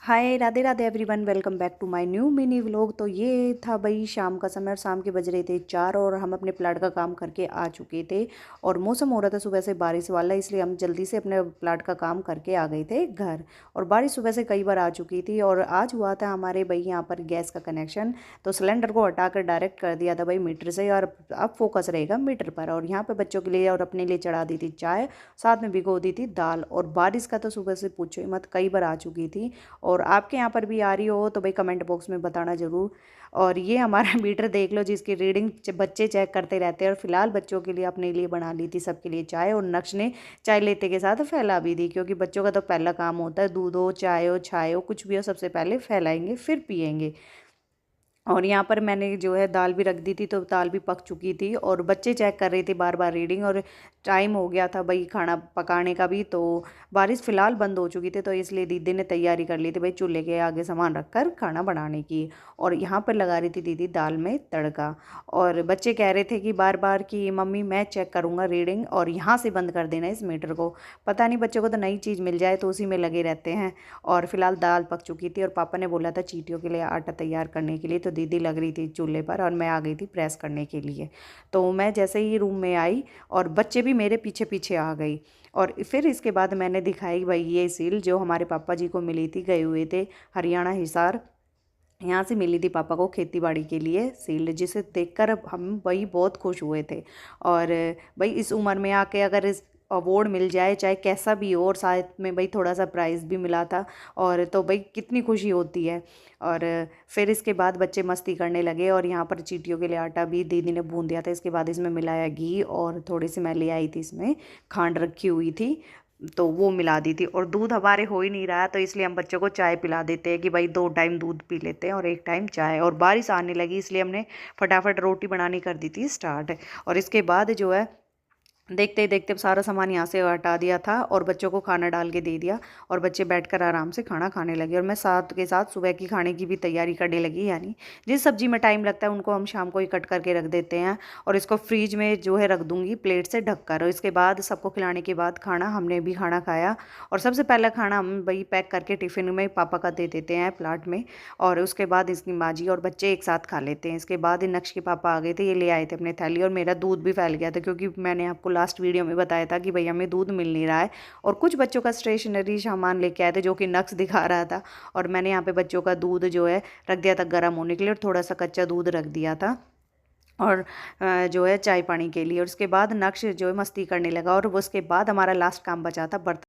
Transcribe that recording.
Hi Radhe Radhe everyone, welcome back to my new mini vlog. तो ये था भाई शाम का समय और शाम के बज रहे थे 4 और हम अपने प्लाट का काम करके आ चुके थे। और मौसम हो रहा था सुबह से बारिश वाला, इसलिए हम जल्दी से अपने प्लाट का काम करके आ गए थे घर। और बारिश सुबह से कई बार आ चुकी थी और आज हुआ था हमारे भाई यहाँ पर गैस का कनेक्शन। तो सिलेंडर को हटाकर डायरेक्ट कर दिया था भाई मीटर से, और अब फोकस रहेगा मीटर पर। और यहाँ पर बच्चों के लिए और अपने लिए चढ़ा दी थी चाय, साथ में भिगो दी थी दाल। और बारिश का तो सुबह से पूछो ही मत, कई बार आ चुकी थी। और आपके यहाँ पर भी आ रही हो तो भाई कमेंट बॉक्स में बताना ज़रूर। और ये हमारा मीटर देख लो जिसकी रीडिंग बच्चे चेक करते रहते हैं। और फिलहाल बच्चों के लिए अपने लिए बना ली थी सबके लिए चाय, और नक्श ने चाय लेते के साथ फैला भी दी, क्योंकि बच्चों का तो पहला काम होता है दूध हो चाय हो छाय हो कुछ भी हो, सबसे पहले फैलाएंगे फिर पियेंगे। और यहाँ पर मैंने जो है दाल भी रख दी थी, तो दाल भी पक चुकी थी और बच्चे चेक कर रहे थे बार बार रीडिंग। और टाइम हो गया था भाई खाना पकाने का भी, तो बारिश फ़िलहाल बंद हो चुकी थी, तो इसलिए दीदी ने तैयारी कर ली थी भाई चूल्हे के आगे सामान रखकर खाना बनाने की। और यहाँ पर लगा रही थी दीदी दाल में तड़का। और बच्चे कह रहे थे कि बार बार कि मम्मी मैं चेक करूँगा रीडिंग और यहाँ से बंद कर देना इस मीटर को। पता नहीं बच्चों को तो नई चीज़ मिल जाए तो उसी में लगे रहते हैं। और फिलहाल दाल पक चुकी थी और पापा ने बोला था चीटियों के लिए आटा तैयार करने के लिए, तो दीदी लग रही थी चूल्हे पर और मैं आ गई थी प्रेस करने के लिए। तो मैं जैसे ही रूम में आई और बच्चे भी मेरे पीछे पीछे आ गई। और फिर इसके बाद मैंने दिखाई भाई ये सील जो हमारे पापा जी को मिली थी, गए हुए थे हरियाणा हिसार, यहाँ से मिली थी पापा को खेती बाड़ी के लिए सील्ड, जिसे देखकर हम भाई बहुत खुश हुए थे। और भाई इस उम्र में आके अगर इस अवार्ड मिल जाए चाहे कैसा भी हो, और साथ में भाई थोड़ा सा प्राइज़ भी मिला था, और तो भाई कितनी खुशी होती है। और फिर इसके बाद बच्चे मस्ती करने लगे और यहाँ पर चींटियों के लिए आटा भी दीदी ने भून दिया था। इसके बाद इसमें मिलाया घी और थोड़ी सी मैं ले आई थी इसमें खांड रखी हुई थी, तो वो मिला दी थी। और दूध हमारे हो ही नहीं रहा है, तो इसलिए हम बच्चों को चाय पिला देते हैं कि भाई 2 टाइम दूध पी लेते हैं और 1 टाइम चाय। और बारिश आने लगी इसलिए हमने फटाफट रोटी बनानी कर दी थी स्टार्ट। और इसके बाद जो है देखते ही देखते सारा सामान यहाँ से हटा दिया था और बच्चों को खाना डाल के दे दिया। और बच्चे बैठकर आराम से खाना खाने लगे और मैं साथ के साथ सुबह की खाने की भी तैयारी करने लगी। यानी जिस सब्जी में टाइम लगता है उनको हम शाम को ही कट करके रख देते हैं और इसको फ्रीज में जो है रख दूंगी प्लेट से ढककर। और इसके बाद सबको खिलाने के बाद खाना हमने भी खाना खाया। और सबसे पहला खाना हम वही पैक करके टिफ़िन में पापा का दे देते हैं प्लाट में, और उसके बाद इसकी माँ जी और बच्चे एक साथ खा लेते हैं। इसके बाद नक्श के पापा आ गए थे, ये ले आए थे अपने थैली, और मेरा दूध भी फैल गया था क्योंकि मैंने आपको लास्ट वीडियो में बताया था कि भैया हमें दूध मिल नहीं रहा है। और कुछ बच्चों का स्टेशनरी सामान लेके आए थे जो कि नक्श दिखा रहा था, और मैंने यहाँ पे बच्चों का दूध जो है रख दिया था गर्म होने के लिए, और थोड़ा सा कच्चा दूध रख दिया था और जो है चाय पानी के लिए। और उसके बाद नक्श जो है मस्ती करने लगा। और उसके बाद हमारा लास्ट काम बचा था बर्तन